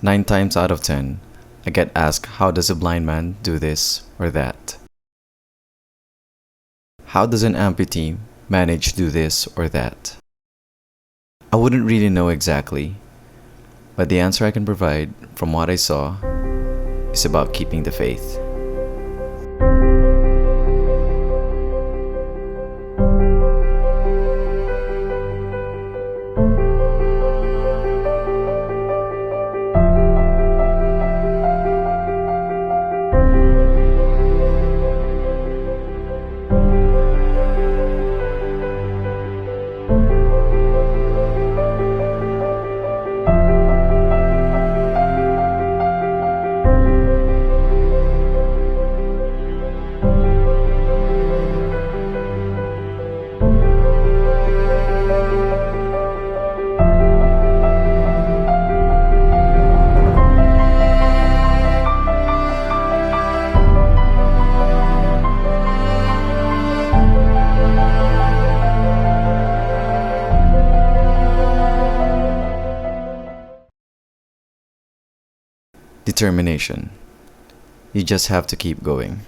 9 times out of 10, I get asked, how does a blind man do this or that? How does an amputee manage to do this or that? I wouldn't really know exactly, but the answer I can provide from what I saw is about keeping the faith. Determination. You just have to keep going.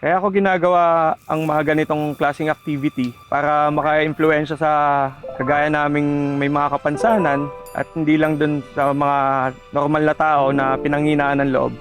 Kaya ako ginagawa ang mga ganitong klaseng activity para maka-impluwensya sa kagaya naming may mga kapansanan at hindi lang dun sa mga normal na tao na pinanghinaan ng loob.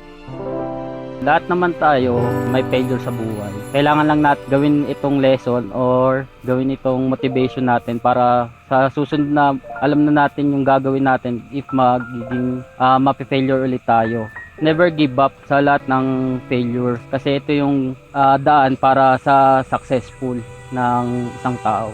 Lahat naman tayo may failure sa buhay. Kailangan lang natin gawin itong lesson or gawin itong motivation natin para sa susunod na alam na natin yung gagawin natin if magiging mapi-failure ulit tayo. Never give up sa lahat ng failure kasi ito yung daan para sa successful ng isang tao.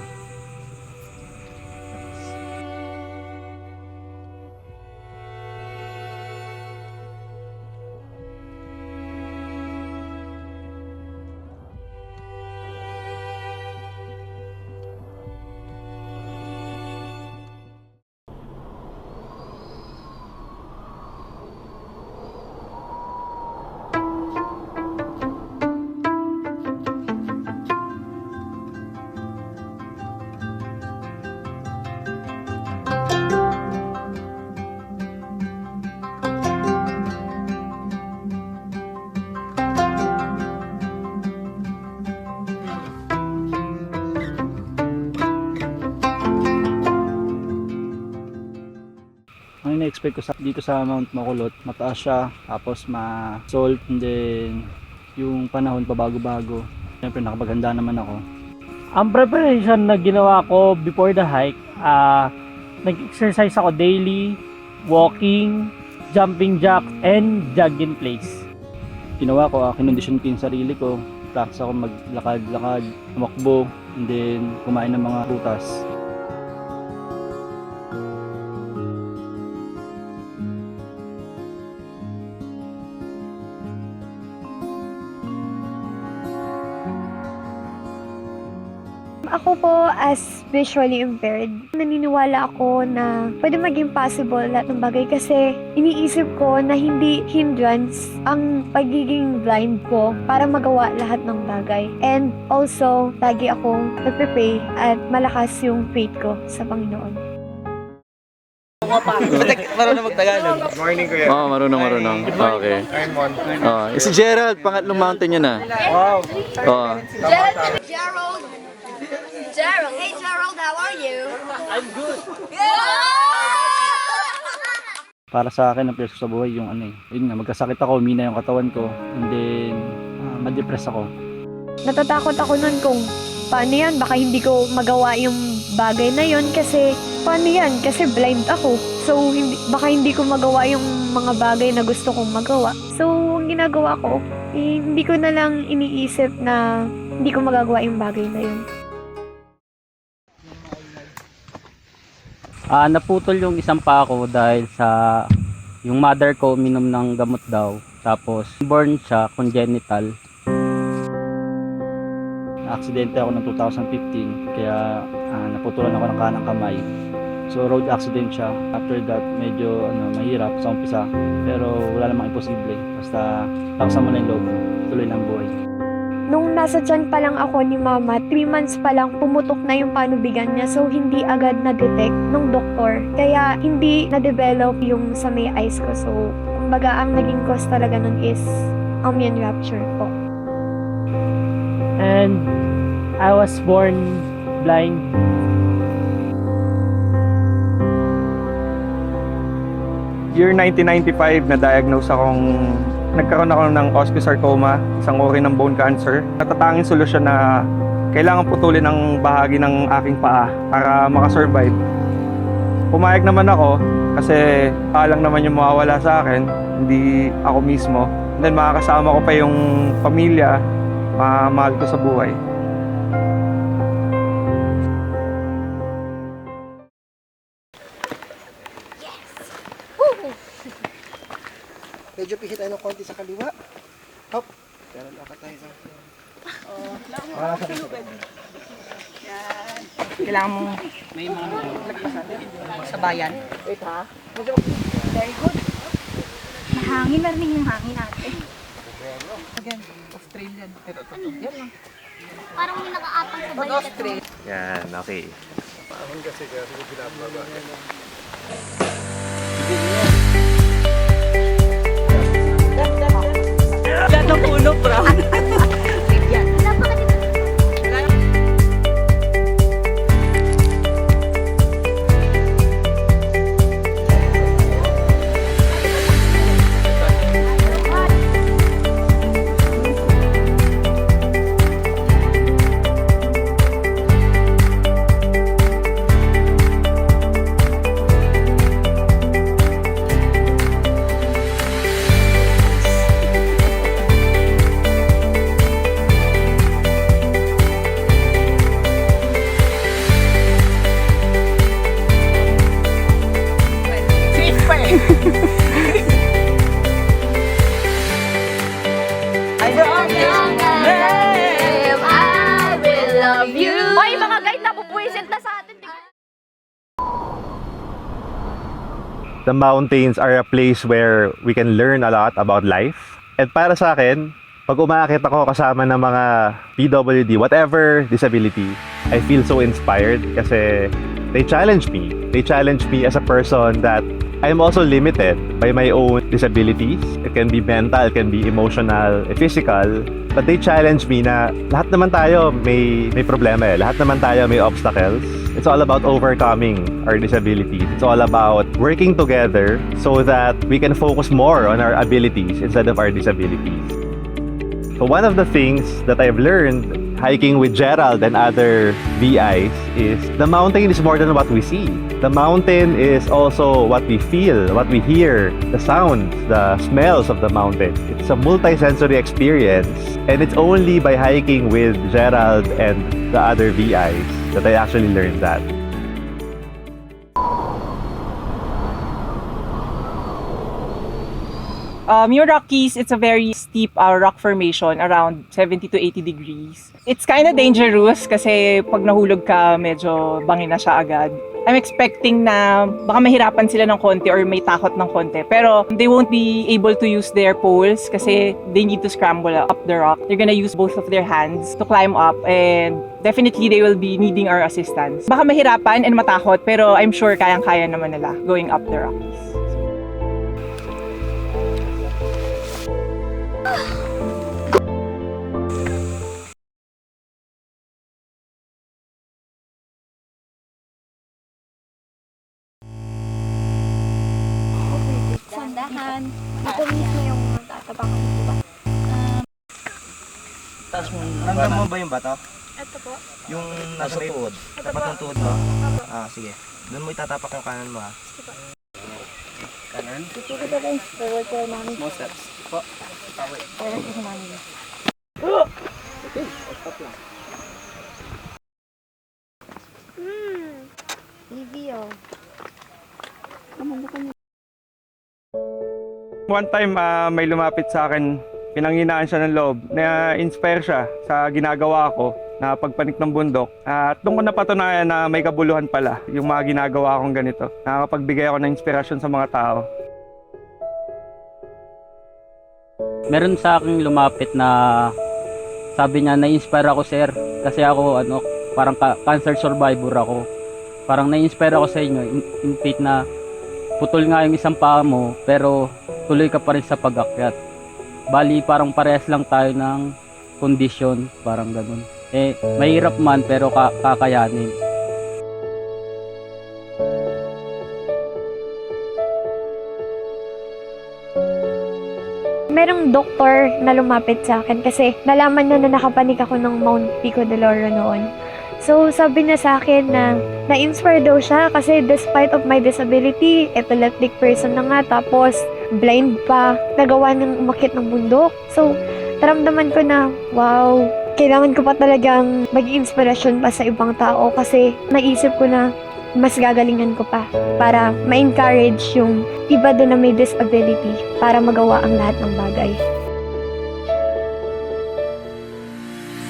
Ang ina-expect ko dito sa Mount Makulot, mataas siya, tapos ma-salt, and then yung panahon pa bago-bago. Siyempre nakapaganda naman ako. Ang preparation na ginawa ko before the hike, nag-exercise ako daily, walking, jumping jacks, and jog in place. Ginawa ko, kinondisyon ko yung sarili ko. Practice ako maglakad-lakad, tumakbo, and then kumain ng mga prutas. Ako po as visually impaired, naniniwala ako na pwede maging possible lahat ng bagay kasi iniisip ko na hindi hindrance ang pagiging blind ko para magawa lahat ng bagay. And also, lagi akong nagpe-pray at malakas yung faith ko sa Panginoon. Marunong mag-Tagalog. Morning kuya. Oo, marunong. Okay. Raymond. Si Gerald, pangatlong mountain yun na. Wow. Oo. Gerald, hey Gerald, how are you? Para sa akin, ang perso sa buhay yung yun nga, magkasakit ako, mina yung katawan ko, and then ma-depress ako. Natatakot ako nun kung paano yan, baka hindi ko magawa yung bagay na yun kasi paano yan? Kasi blind ako. So, baka hindi ko magawa yung mga bagay na gusto kong magawa. So, ang ginagawa ko, hindi ko na lang iniisip na hindi ko magagawa yung bagay na yun. Naputol yung isang pa ko dahil sa yung mother ko uminom ng gamot daw. Tapos born siya congenital. Aksidente ako ng 2015 kaya naputulan ako ng kanang kamay. So road accident siya. After that medyo mahirap sa umpisa pero wala namang imposible. Basta laksan mo na yung loob mo. Tuloy ng buhay. Nung nasa tiyan pa lang ako ni mama, 3 months pa lang pumutok na yung panubigan niya. So, hindi agad na-detect nung doktor. Kaya, hindi na-develop yung sa may eyes ko. So, kumbaga, ang naging cause talaga nun is amoeba rupture po. And I was born blind. Year 1995, na-diagnose nagkaroon ako ng osteosarcoma, isang uri ng bone cancer. Natatanging solusyon na kailangan putulin ang bahagi ng aking paa para makasurvive. Pumayag naman ako kasi lang naman yung mawawala sa akin, hindi ako mismo. And then makakasama ko pa yung pamilya, mahal ko sa buhay. Medyo pihit tayo ng konti sa kaliwa. Hop. Pero lakad tayo sa... Kailangan mong may mga lagpasan sa bayan. Wait ha. Very good. Mahangin na rin yung hangin natin. Again, Australian. Ito. Yan lang. Parang may nakaapang sa balik. Australian. Yan, okay. Panahon kasi binababa. Yan ang puno, bro. Hoy, mga guide, napupuwisit na sa atin. The mountains are a place where we can learn a lot about life. And para sa akin, pag umaakit ako kasama ng mga PWD, whatever disability, I feel so inspired kasi they challenge me. They challenge me as a person that I'm also limited by my own disabilities. It can be mental, it can be emotional, physical. But they challenge me na lahat naman tayo may problema eh. Lahat naman tayo may obstacles. It's all about overcoming our disabilities. It's all about working together so that we can focus more on our abilities instead of our disabilities. So one of the things that I've learned hiking with Gerald and other VIs is the mountain is more than what we see. The mountain is also what we feel, what we hear, the sounds, the smells of the mountain. It's a multi-sensory experience, and it's only by hiking with Gerald and the other VIs that I actually learned that. Yung Rockies, it's a very steep rock formation around 70 to 80 degrees. It's kind of dangerous kasi pag nahulog ka, medyo bangin na siya agad. I'm expecting na baka mahirapan sila ng konti or may takot ng konti. Pero they won't be able to use their poles kasi they need to scramble up the rock. They're gonna use both of their hands to climb up and definitely they will be needing our assistance. Baka mahirapan and matakot pero I'm sure kayang-kaya naman nila going up the Rockies. Sandahan. Ito mismo yung tatapakan, di ba? Ramdam mo ba yung bato? Ito po. Yung nasa tuhod. Tapat ng tuhod mo. Sige. Doon mo itatapak yung kanan mo ha. Kanan. Small steps. Po. Easy oh. One time, may lumapit sa akin, pinanghinaan siya ng loob, na-inspire siya sa ginagawa ko na pagpanik ng bundok. At doon ko napatunayan na may kabuluhan pala yung mga ginagawa kong ganito. Nakakapagbigay ako ng inspirasyon sa mga tao. Meron sa akin lumapit na sabi niya, na-inspire ako sir kasi ako parang cancer survivor ako. Parang na-inspire ako sa inyo in fact na putol nga yung isang paa mo pero tuloy ka pa rin sa pag-akyat. Bali parang parehas lang tayo ng kondisyon, parang ganun. Mahirap man pero kakayanin. Merong doktor na lumapit sa akin kasi nalaman niya na nakapanik ako ng Mount Pico de Loro noon. So, sabi niya sa akin na na-inspire daw siya kasi despite of my disability, epileptic person na nga, tapos blind pa, nagawa niyang umakyat ng bundok. So, naramdaman ko na, wow, kailangan ko pa talagang maging inspirasyon pa sa ibang tao kasi naisip ko na mas gagalingan ko pa para ma-encourage yung iba doon na may disability para magawa ang lahat ng bagay.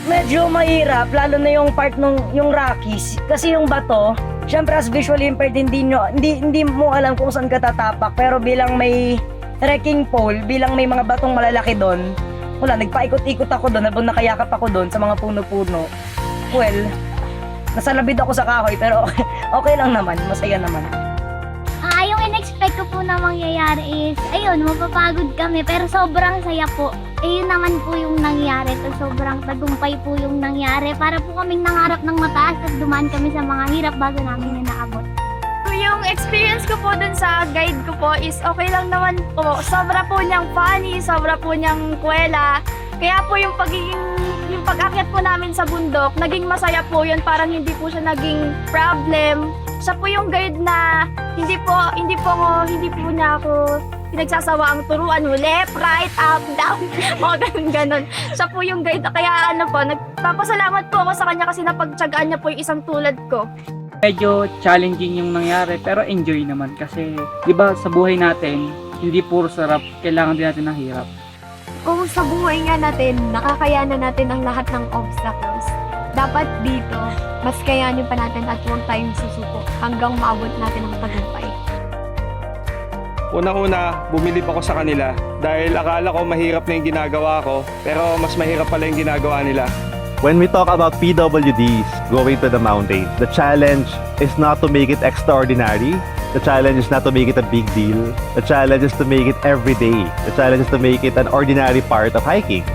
Medyo mahirap, lalo na yung part yung Rockies. Kasi yung bato, syempre as visually impaired, hindi mo alam kung saan ka tatapak. Pero bilang may trekking pole, bilang may mga batong malalaki doon, wala, nagpaikot-ikot ako doon, nakayakap ako doon sa mga puno-puno. Well, nasalabid ako sa kahoy, pero okay lang naman, masaya naman. Yung in-expect ko po na mangyayari is, ayun, mapapagod kami, pero sobrang saya po. Yun naman po yung nangyari. Sobrang tagumpay po yung nangyari. Para po kaming nangarap ng mataas at dumaan kami sa mga hirap bago namin na naabot. Yung experience ko po dun sa guide ko po is okay lang naman po. Sobra po niyang funny, sobra po niyang kwela. Kaya po yung pag-akyat po namin sa bundok, naging masaya po yun. Parang hindi po siya naging problem. Siya po yung guide na hindi po niya ako pinagsasawa ang turuan mo, left, right, up, down, mga ganun. Siya po yung guide. Kaya nagpapasalamat po ako sa kanya kasi napagtyagaan niya po yung isang tulad ko. Medyo challenging yung nangyari pero enjoy naman kasi 'di ba sa buhay natin hindi puro sarap, kailangan din natin ng hirap. Kung sa buhay nga natin, nakakayanan natin ang lahat ng obstacles, dapat dito, mas kayanin pa natin at huwag tayong susuko hanggang maabot natin ang tagumpay. Una-una, bumilib ako sa kanila dahil akala ko mahirap na yung ginagawa ko, pero mas mahirap pala yung ginagawa nila. When we talk about PWDs going to the mountains, the challenge is not to make it extraordinary. The challenge is not to make it a big deal. The challenge is to make it every day. The challenge is to make it an ordinary part of hiking.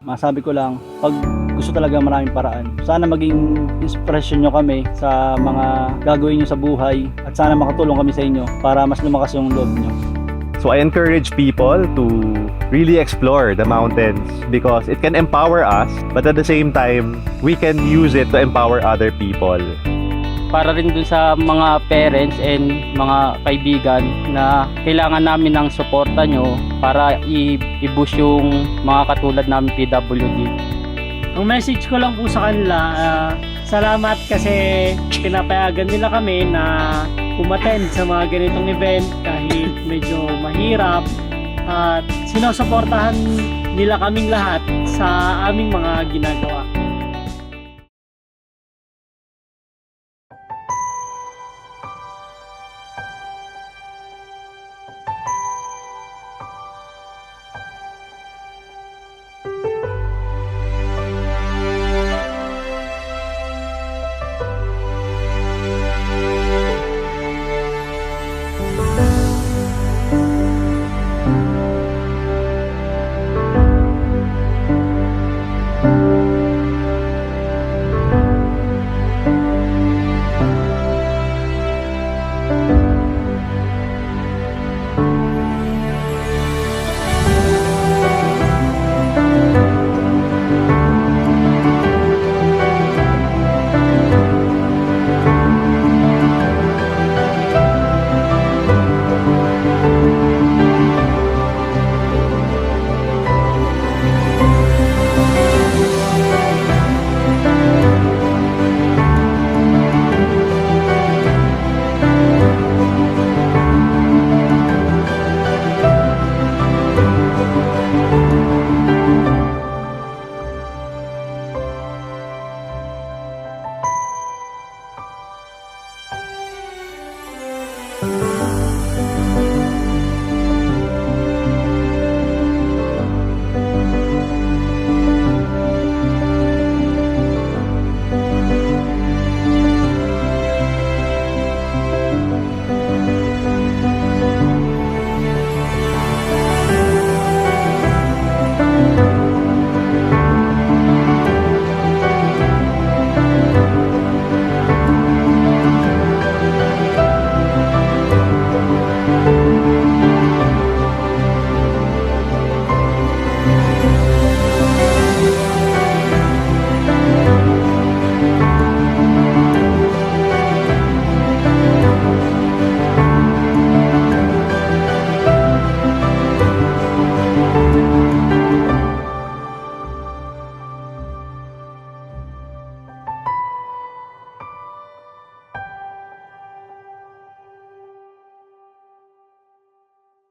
Masabi ko lang, pag gusto talaga maraming paraan, sana maging inspirasyon nyo kami sa mga gagawin nyo sa buhay at sana makatulong kami sa inyo para mas lumakas yung loob nyo. So I encourage people to really explore the mountains because it can empower us, but at the same time, we can use it to empower other people. Para rin dun sa mga parents and mga kaibigan na kailangan namin ng suporta nyo para i-boost yung mga katulad namin PWD. Ang message ko lang po sa kanila, salamat kasi pinapayagan nila kami na umattend sa mga ganitong event kahit medyo mahirap at sinusuportahan nila kaming lahat sa aming mga ginagawa.